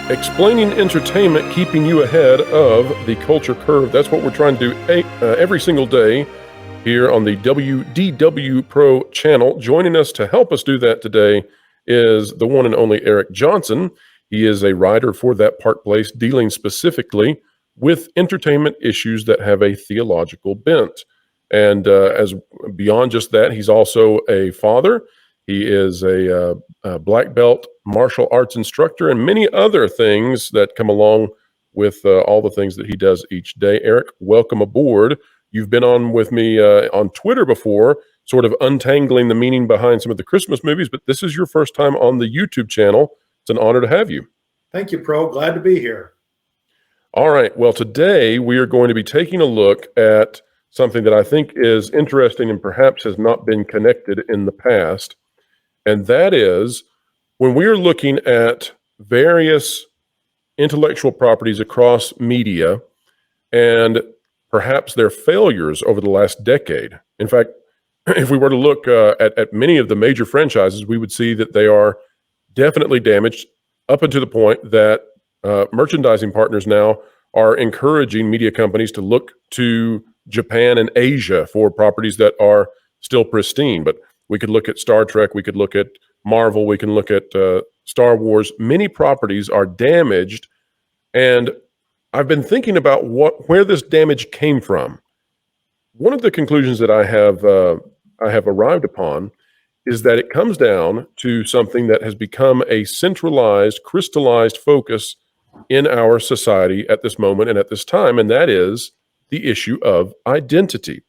Explaining entertainment, keeping you ahead of the culture curve. That's what we're trying to do every single day here on the WDW Pro channel. Joining us to help us do that today is the one and only Eric Johnson. He is a writer for That Park Place, dealing specifically with entertainment issues that have a theological bent. And as beyond just that, he's also a father. He is a black belt martial arts instructor and many other things that come along with all the things that he does each day. Eric, welcome aboard. You've been on with me on Twitter before, sort of untangling the meaning behind some of the Christmas movies, but this is your first time on the YouTube channel. It's an honor to have you. Thank you, Pro. Glad to be here. All right. Well, today we are going to be taking a look at something that I think is interesting and perhaps has not been connected in the past. And that is when we are looking at various intellectual properties across media and perhaps their failures over the last decade. In fact, if we were to look at many of the major franchises, we would see that they are definitely damaged up until the point that merchandising partners now are encouraging media companies to look to Japan and Asia for properties that are still pristine. But we could look at Star Trek, we could look at Marvel, we can look at Star Wars. Many properties are damaged, and I've been thinking about where this damage came from. One of the conclusions that I have arrived upon is that it comes down to something that has become a centralized, crystallized focus in our society at this moment and at this time, and that is the issue of identity.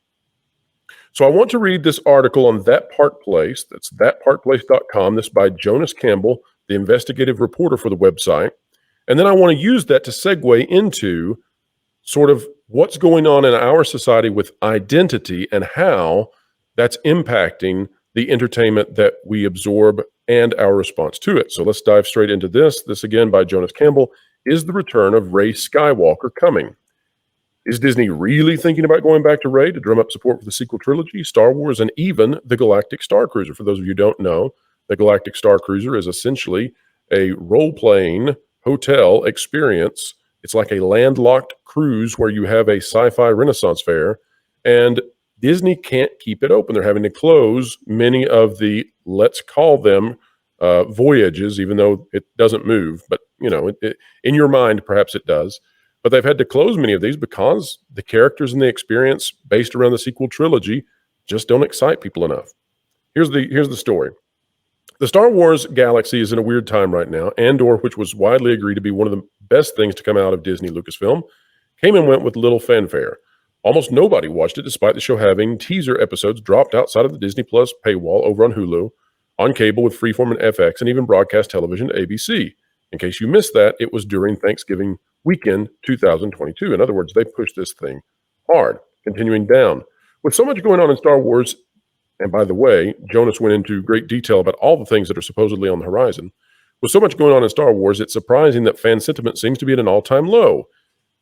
So I want to read this article on That Park Place. That's thatparkplace.com. This is by Jonas Campbell, the investigative reporter for the website. And then I want to use that to segue into sort of what's going on in our society with identity and how that's impacting the entertainment that we absorb and our response to it. So let's dive straight into this. This again by Jonas Campbell. Is the return of Rey Skywalker coming? Is Disney really thinking about going back to Rey to drum up support for the sequel trilogy, Star Wars, and even the Galactic Star Cruiser? For those of you who don't know, the Galactic Star Cruiser is essentially a role-playing hotel experience. It's like a landlocked cruise where you have a sci-fi Renaissance fair, and Disney can't keep it open. They're having to close many of the, let's call them, voyages, even though it doesn't move. But, you know, in your mind, perhaps it does. But they've had to close many of these because the characters and the experience based around the sequel trilogy just don't excite people enough. Here's the story. The Star Wars galaxy is in a weird time right now. Andor, which was widely agreed to be one of the best things to come out of Disney Lucasfilm, came and went with little fanfare. Almost nobody watched it, despite the show having teaser episodes dropped outside of the Disney Plus paywall over on Hulu, on cable with Freeform and FX, and even broadcast television to ABC. In case you missed that, it was during Thanksgiving weekend 2022. In other words, they pushed this thing hard. Continuing down. With so much going on in Star Wars, and by the way, Jonas went into great detail about all the things that are supposedly on the horizon. With so much going on in Star Wars, it's surprising that fan sentiment seems to be at an all-time low.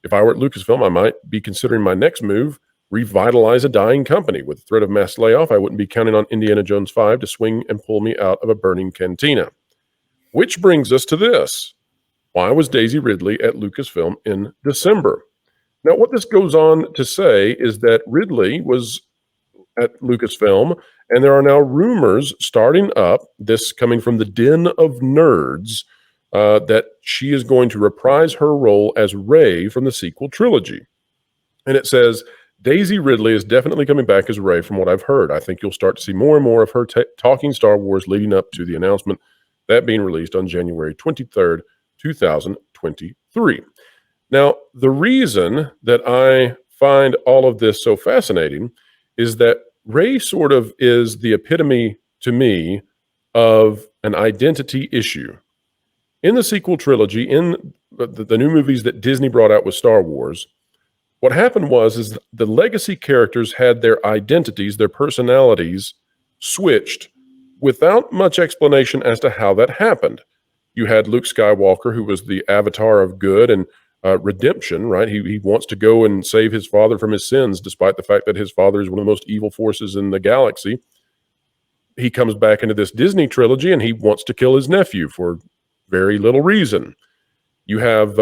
If I were at Lucasfilm, I might be considering my next move, revitalize a dying company. With the threat of mass layoff, I wouldn't be counting on Indiana Jones 5 to swing and pull me out of a burning cantina. Which brings us to this. Why was Daisy Ridley at Lucasfilm in December? Now, what this goes on to say is that Ridley was at Lucasfilm, and there are now rumors starting up, this coming from the Den of Nerds, that she is going to reprise her role as Rey from the sequel trilogy. And it says, Daisy Ridley is definitely coming back as Rey from what I've heard. I think you'll start to see more and more of her talking Star Wars leading up to the announcement, that being released on January 23rd, 2023. Now, the reason that I find all of this so fascinating is that Rey sort of is the epitome to me of an identity issue. In the sequel trilogy, in the new movies that Disney brought out with Star Wars, what happened was the legacy characters had their identities, their personalities switched without much explanation as to how that happened. You had Luke Skywalker, who was the avatar of good and redemption, right? He wants to go and save his father from his sins, despite the fact that his father is one of the most evil forces in the galaxy. He comes back into this Disney trilogy and he wants to kill his nephew for very little reason. You have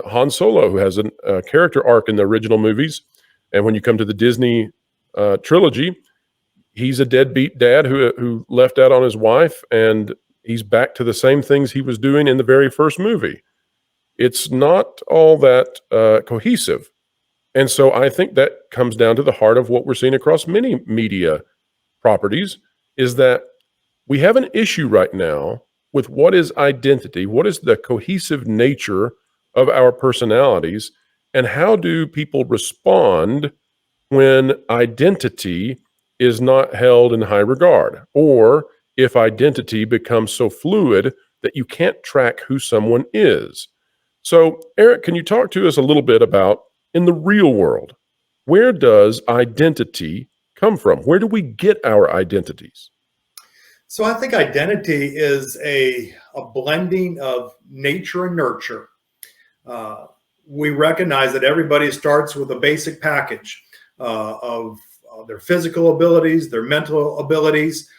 Han Solo, who has a character arc in the original movies. And when you come to the Disney trilogy, he's a deadbeat dad who left out on his wife, and he's back to the same things he was doing in the very first movie. It's not all that cohesive. And so I think that comes down to the heart of what we're seeing across many media properties, is that we have an issue right now with what is identity, what is the cohesive nature of our personalities, and how do people respond when identity is not held in high regard, or if identity becomes so fluid that you can't track who someone is. So, Eric, can you talk to us a little bit about, in the real world, where does identity come from? Where do we get our identities? So I think identity is a blending of nature and nurture. We recognize that everybody starts with a basic package of their physical abilities, their mental abilities.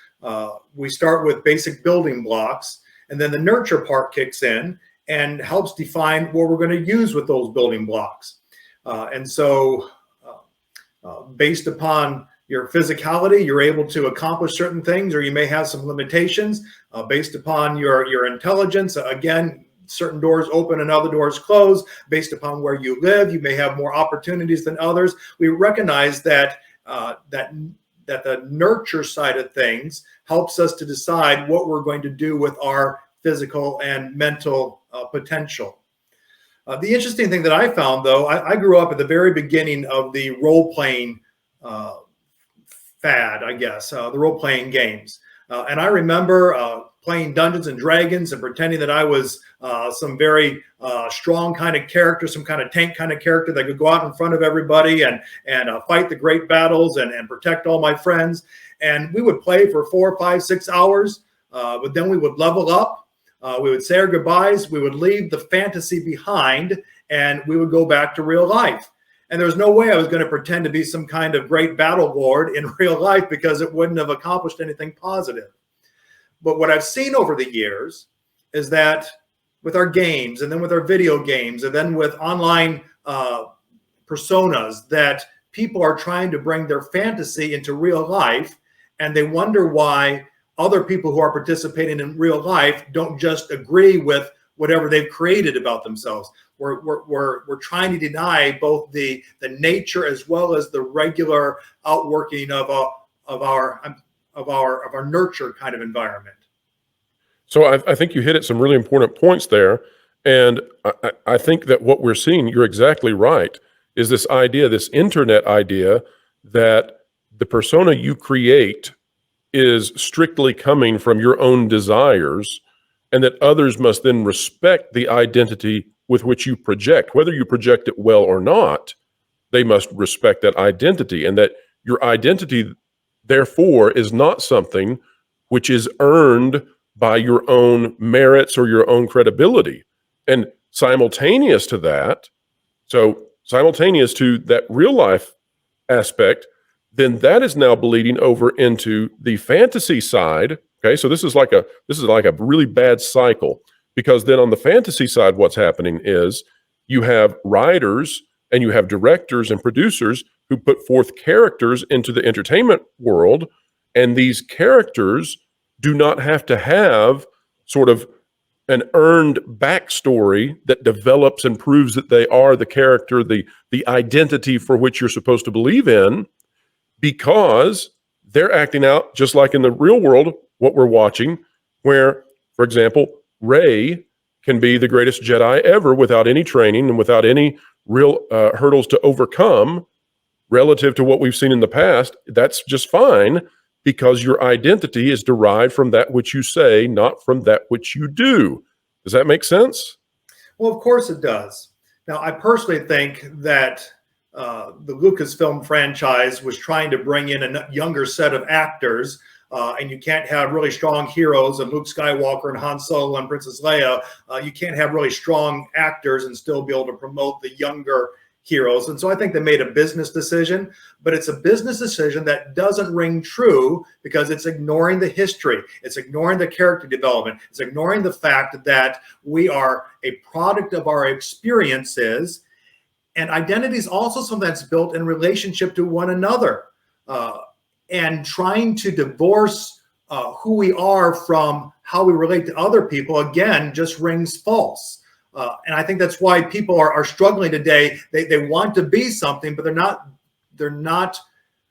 We start with basic building blocks, and then the nurture part kicks in and helps define what we're going to use with those building blocks. And so based upon your physicality, you're able to accomplish certain things, or you may have some limitations based upon your intelligence. Again, certain doors open and other doors close. Based upon where you live, you may have more opportunities than others. We recognize that that the nurture side of things helps us to decide what we're going to do with our physical and mental potential. The interesting thing that I found, though, I grew up at the very beginning of the role-playing fad, I guess, the role-playing games. And I remember playing Dungeons and Dragons and pretending that I was some very strong kind of character, some kind of tank kind of character that could go out in front of everybody and fight the great battles and protect all my friends. And we would play for 4, 5, 6 hours, but then we would level up. We would say our goodbyes. We would leave the fantasy behind, and we would go back to real life. And there was no way I was going to pretend to be some kind of great battle lord in real life, because it wouldn't have accomplished anything positive. But what I've seen over the years is that with our games, and then with our video games, and then with online personas, that people are trying to bring their fantasy into real life, and they wonder why other people who are participating in real life don't just agree with whatever they've created about themselves. We're trying to deny both the nature as well as the regular outworking of our nurture kind of environment. So I think you hit at some really important points there. And I think that what we're seeing, you're exactly right, is this idea, this internet idea, that the persona you create is strictly coming from your own desires, and that others must then respect the identity with which you project. Whether you project it well or not, they must respect that identity, and that your identity, therefore, is not something which is earned by your own merits or your own credibility. And simultaneous to that, so simultaneous to that real life aspect, then that is now bleeding over into the fantasy side. Okay, so this is like a really bad cycle, because then on the fantasy side, what's happening is you have writers and you have directors and producers who put forth characters into the entertainment world, and these characters do not have to have sort of an earned backstory that develops and proves that they are the character, the identity for which you're supposed to believe in, because they're acting out just like in the real world, what we're watching, where, for example, Rey can be the greatest Jedi ever without any training and without any real hurdles to overcome relative to what we've seen in the past. That's just fine, because your identity is derived from that which you say, not from that which you do. Does that make sense? Well, of course it does. Now, I personally think that the Lucasfilm franchise was trying to bring in a younger set of actors, and you can't have really strong heroes of Luke Skywalker and Han Solo and Princess Leia. You can't have really strong actors and still be able to promote the younger heroes. And so I think they made a business decision, but it's a business decision that doesn't ring true because it's ignoring the history. It's ignoring the character development. It's ignoring the fact that we are a product of our experiences. And identity is also something that's built in relationship to one another. And trying to divorce who we are from how we relate to other people, again, just rings false. And I think that's why people are struggling today. They want to be something, but they're not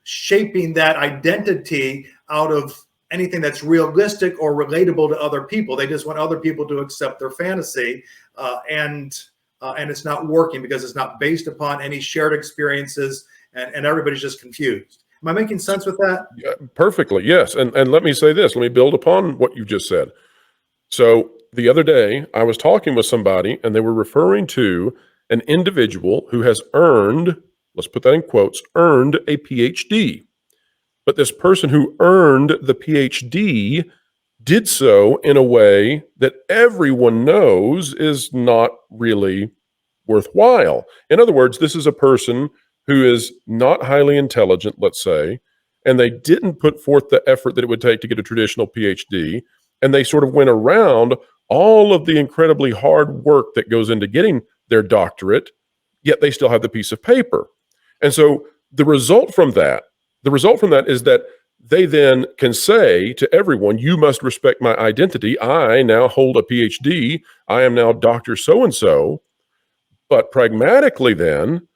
shaping that identity out of anything that's realistic or relatable to other people. They just want other people to accept their fantasy, and it's not working because it's not based upon any shared experiences, and everybody's just confused. Am I making sense with that? Yeah, perfectly, yes. And let me say this. Let me build upon what you just said. So the other day, I was talking with somebody, and they were referring to an individual who has earned, let's put that in quotes, earned a PhD. But this person who earned the PhD did so in a way that everyone knows is not really worthwhile. In other words, this is a person who is not highly intelligent, let's say, and they didn't put forth the effort that it would take to get a traditional PhD, and they sort of went around all of the incredibly hard work that goes into getting their doctorate, yet they still have the piece of paper. And so the result from that is that they then can say to everyone, you must respect my identity. I now hold a PhD. I am now Dr. So-and-so. But pragmatically then,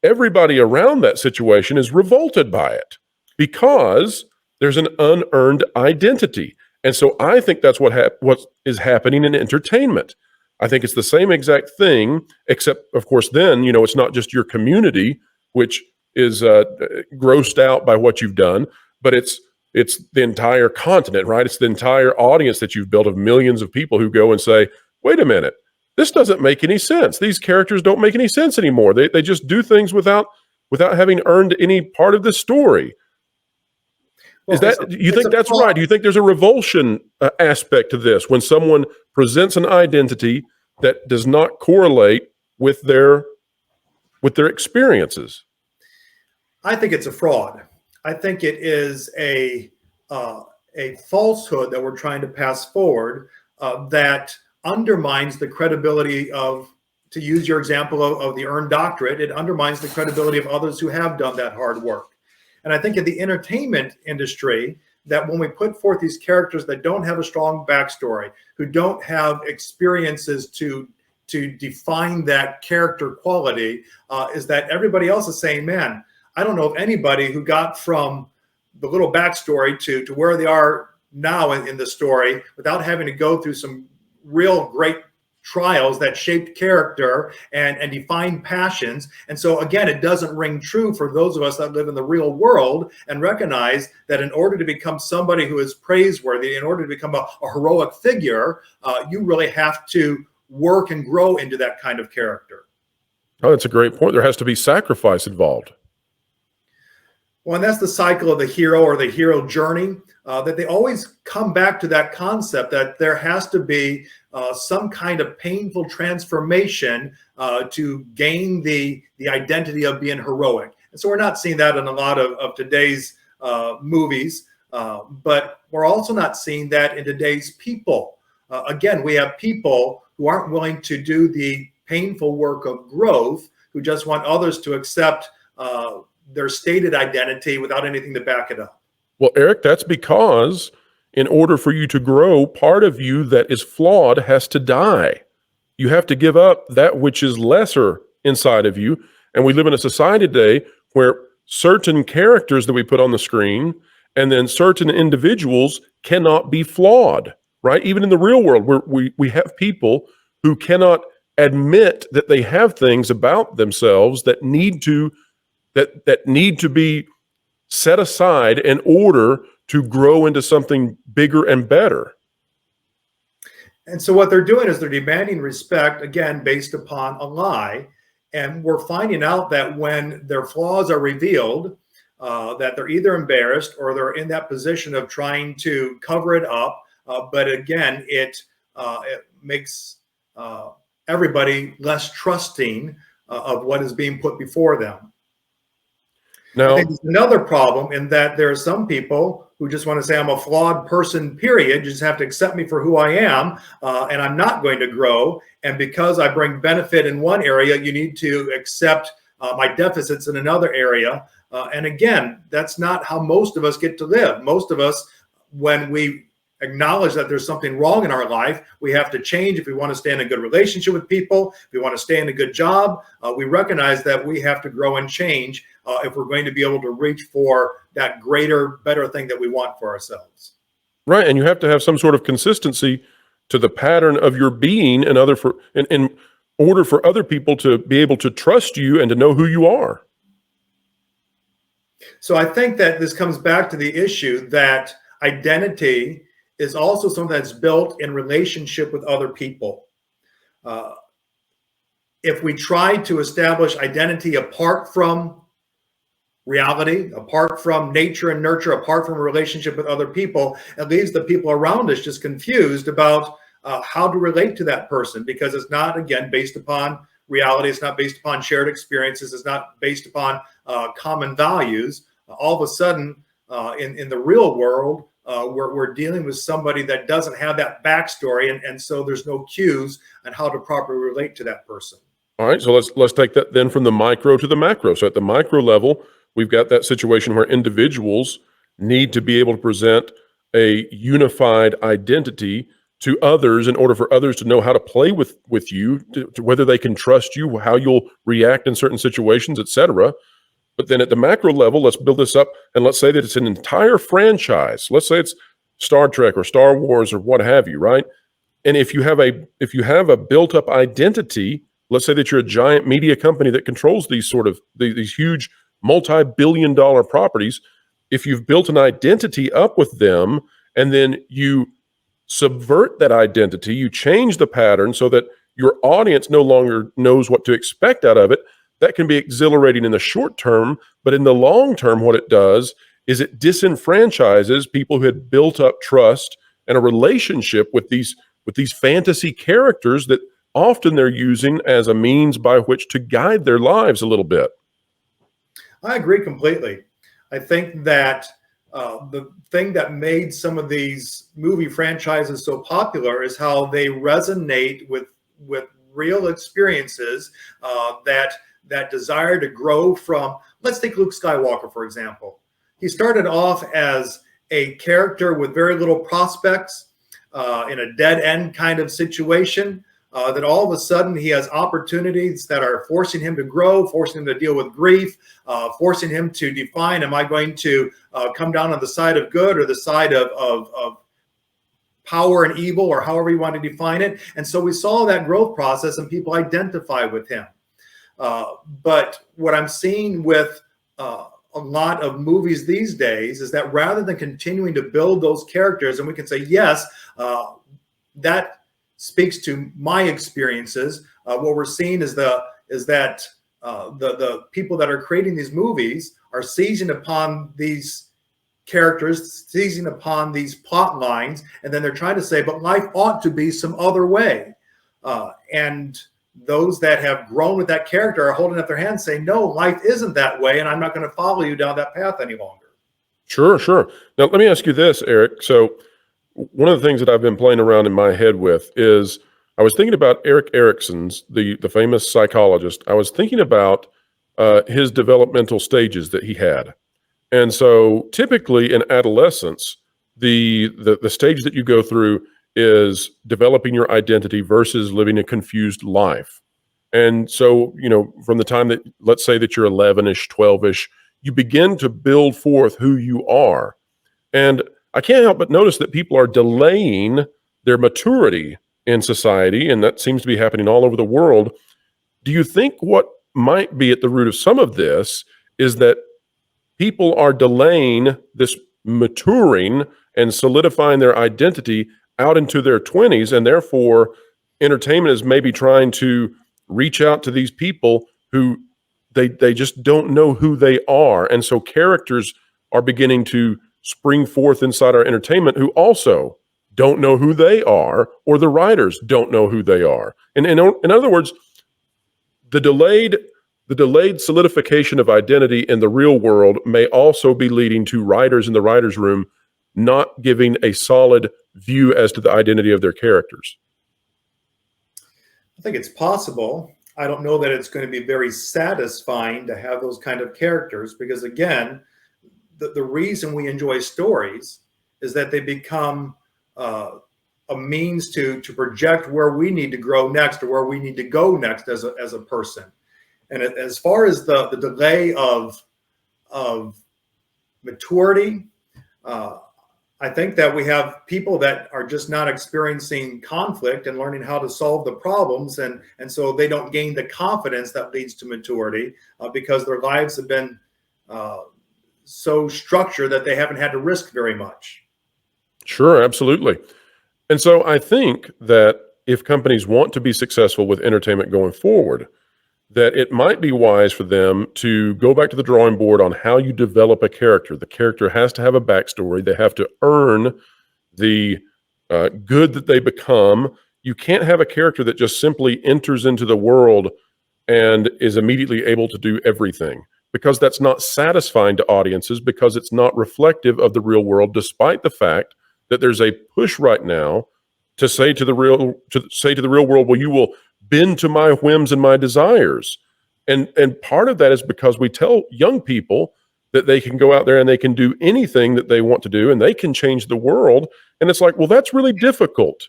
everybody around that situation is revolted by it because there's an unearned identity. And so I think that's what is happening in entertainment. I think it's the same exact thing, except, of course, then, it's not just your community, which is grossed out by what you've done, but it's the entire continent, right? It's the entire audience that you've built of millions of people who go and say, wait a minute, this doesn't make any sense. These characters don't make any sense anymore. They just do things without having earned any part of the story. Do you think that's right? Do you think there's a revulsion aspect to this when someone presents an identity that does not correlate with their experiences? I think it's a fraud. I think it is a falsehood that we're trying to pass forward that undermines the credibility of, to use your example of the earned doctorate, it undermines the credibility of others who have done that hard work. And I think in the entertainment industry, that when we put forth these characters that don't have a strong backstory, who don't have experiences to define that character quality, is that everybody else is saying, man, I don't know of anybody who got from the little backstory to where they are now in the story without having to go through some real great trials that shaped character and defined passions. And so again, it doesn't ring true for those of us that live in the real world and recognize that in order to become somebody who is praiseworthy, in order to become a heroic figure, you really have to work and grow into that kind of character. Oh, that's a great point. There has to be sacrifice involved. Well, and that's the cycle of the hero or the hero journey, that they always come back to that concept that there has to be some kind of painful transformation to gain the identity of being heroic. And so we're not seeing that in a lot of today's movies, but we're also not seeing that in today's people. Again, we have people who aren't willing to do the painful work of growth, who just want others to accept their stated identity without anything to back it up. Well, Eric, that's because in order for you to grow, part of you that is flawed has to die. You have to give up that which is lesser inside of you. And we live in a society today where certain characters that we put on the screen and then certain individuals cannot be flawed, right? Even in the real world, where we have people who cannot admit that they have things about themselves that need to be set aside in order to grow into something bigger and better. And so what they're doing is they're demanding respect, again, based upon a lie. And we're finding out that when their flaws are revealed, that they're either embarrassed or they're in that position of trying to cover it up. But again, it makes everybody less trusting of what is being put before them. I Now, think there's another problem in that there are some people who just want to say, I'm a flawed person, period. You just have to accept me for who I am, and I'm not going to grow. And because I bring benefit in one area, you need to accept my deficits in another area. And again, that's not how most of us get to live. Most of us, when we acknowledge that there's something wrong in our life, we have to change. If we want to stay in a good relationship with people, if we want to stay in a good job, we recognize that we have to grow and change if we're going to be able to reach for that greater, better thing that we want for ourselves. right, and you have to have some sort of consistency to the pattern of your being in order for other people to be able to trust you and to know who you are. So I think that this comes back to the issue that identity is also something that's built in relationship with other people. If we try to establish identity apart from reality, apart from nature and nurture, apart from a relationship with other people, it leaves the people around us just confused about how to relate to that person, because it's not, again, based upon reality. It's not based upon shared experiences. It's not based upon common values. All of a sudden, in the real world, we're dealing with somebody that doesn't have that backstory, and so there's no cues on how to properly relate to that person. All right, so let's take that then from the micro to the macro. So at the micro level, we've got that situation where individuals need to be able to present a unified identity to others in order for others to know how to play with you, to whether they can trust you, how you'll react in certain situations, etc. But then at the macro level, let's build this up, and let's say that it's an entire franchise. Let's say it's Star Trek or Star Wars or what have you, right? And if you have a built-up identity, let's say that you're a giant media company that controls these huge multi-billion-dollar properties. If you've built an identity up with them, and then you subvert that identity, you change the pattern so that your audience no longer knows what to expect out of it. That can be exhilarating in the short term, but in the long term, what it does is it disenfranchises people who had built up trust and a relationship with these fantasy characters that often they're using as a means by which to guide their lives a little bit. I agree completely. I think that the thing that made some of these movie franchises so popular is how they resonate with real experiences, that desire to grow from. Let's take Luke Skywalker, for example. He started off as a character with very little prospects, in a dead end kind of situation. That all of a sudden he has opportunities that are forcing him to grow, forcing him to deal with grief, forcing him to define, am I going to come down on the side of good or the side of power and evil, or however you want to define it. And so we saw that growth process and people identify with him. But what I'm seeing with a lot of movies these days is that rather than continuing to build those characters, and we can say, yes, that speaks to my experiences. What we're seeing is that the people that are creating these movies are seizing upon these characters, seizing upon these plot lines, and then they're trying to say, but life ought to be some other way. And those that have grown with that character are holding up their hands saying, no, life isn't that way, and I'm not going to follow you down that path any longer. Sure. Now, let me ask you this, Eric. So one of the things that I've been playing around in my head with is I was thinking about Erik Erikson's, the famous psychologist. I was thinking about his developmental stages that he had. And so typically in adolescence, the stage that you go through is developing your identity versus living a confused life. And so, from the time that, let's say that you're 11-ish, 12-ish, you begin to build forth who you are. And I can't help but notice that people are delaying their maturity in society, and that seems to be happening all over the world. Do you think what might be at the root of some of this is that people are delaying this maturing and solidifying their identity out into their 20s, and therefore entertainment is maybe trying to reach out to these people who they just don't know who they are, and so characters are beginning to spring forth inside our entertainment who also don't know who they are, or the writers don't know who they are. And in other words, the delayed solidification of identity in the real world may also be leading to writers in the writer's room not giving a solid view as to the identity of their characters. I think it's possible. I don't know that it's going to be very satisfying to have those kind of characters because, again, the reason we enjoy stories is that they become a means to project where we need to grow next or where we need to go next as a person. And as far as the delay of maturity, I think that we have people that are just not experiencing conflict and learning how to solve the problems. And so they don't gain the confidence that leads to maturity because their lives have been so structured that they haven't had to risk very much. Sure, absolutely. And so I think that if companies want to be successful with entertainment going forward, that it might be wise for them to go back to the drawing board on how you develop a character. The character has to have a backstory. They have to earn the good that they become. You can't have a character that just simply enters into the world and is immediately able to do everything, because that's not satisfying to audiences, because it's not reflective of the real world, despite the fact that there's a push right now to say to the real world, well, you will bend to my whims and my desires. And part of that is because we tell young people that they can go out there and they can do anything that they want to do and they can change the world. And it's like, well, that's really difficult.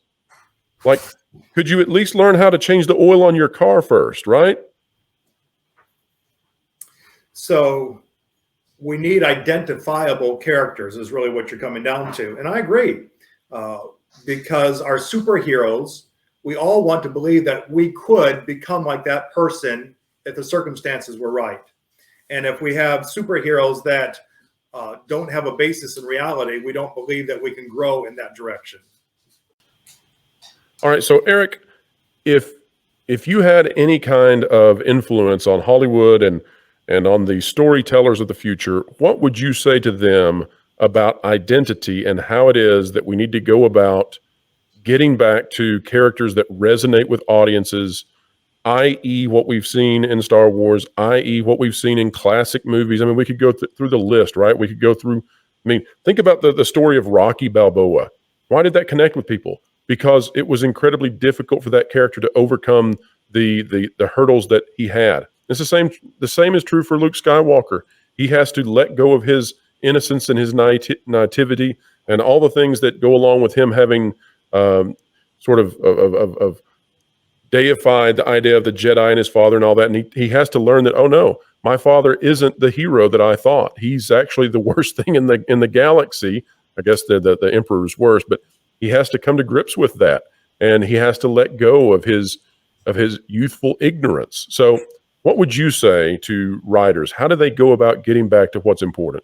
Like, could you at least learn how to change the oil on your car first, right? So we need identifiable characters is really what you're coming down to. And I agree, because our superheroes, we all want to believe that we could become like that person if the circumstances were right. And if we have superheroes that don't have a basis in reality, we don't believe that we can grow in that direction. All right. So Eric, if you had any kind of influence on Hollywood and on the storytellers of the future, what would you say to them about identity and how it is that we need to go about getting back to characters that resonate with audiences, i.e. what we've seen in Star Wars, i.e. what we've seen in classic movies? I mean, we could go through the list, right? We could go through, think about the story of Rocky Balboa. Why did that connect with people? Because it was incredibly difficult for that character to overcome the hurdles that he had. It's the same is true for Luke Skywalker. He has to let go of his innocence and his naivety and all the things that go along with him having sort of deified the idea of the Jedi and his father and all that. And he has to learn that, oh no, my father isn't the hero that I thought. He's actually the worst thing in the galaxy. I guess the Emperor's worst, but he has to come to grips with that. And he has to let go of his youthful ignorance. So what would you say to writers? How do they go about getting back to what's important?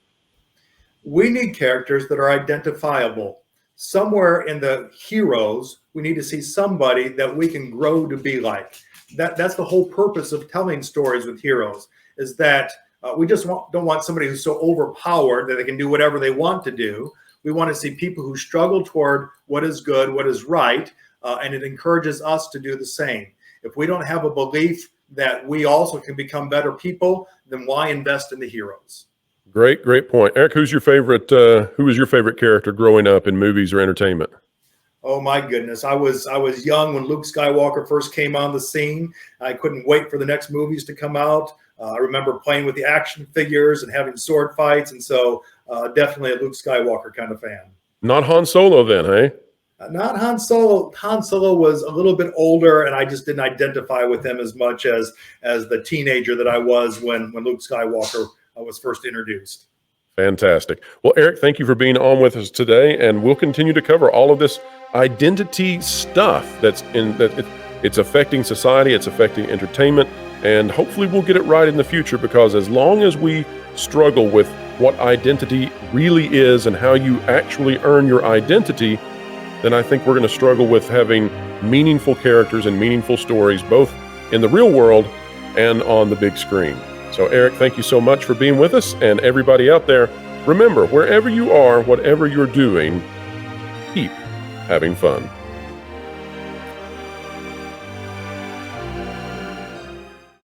We need characters that are identifiable. Somewhere in the heroes, we need to see somebody that we can grow to be like. That's the whole purpose of telling stories with heroes, is that we just don't want somebody who's so overpowered that they can do whatever they want to do. We want to see people who struggle toward what is good, what is right, and it encourages us to do the same. If we don't have a belief that we also can become better people, then why invest in the heroes? Great point. Eric, who was your favorite character growing up in movies or entertainment? Oh my goodness. I was young when Luke Skywalker first came on the scene. I couldn't wait for the next movies to come out. I remember playing with the action figures and having sword fights. And so definitely a Luke Skywalker kind of fan. Not Han Solo then, hey? Not Han Solo. Han Solo was a little bit older, and I just didn't identify with him as much as the teenager that I was when Luke Skywalker was first introduced. Fantastic. Well, Eric, thank you for being on with us today, and we'll continue to cover all of this identity stuff it's affecting society, it's affecting entertainment, and hopefully we'll get it right in the future, because as long as we struggle with what identity really is and how you actually earn your identity, then I think we're going to struggle with having meaningful characters and meaningful stories, both in the real world and on the big screen. So Eric, thank you so much for being with us, and everybody out there, remember, wherever you are, whatever you're doing, keep having fun.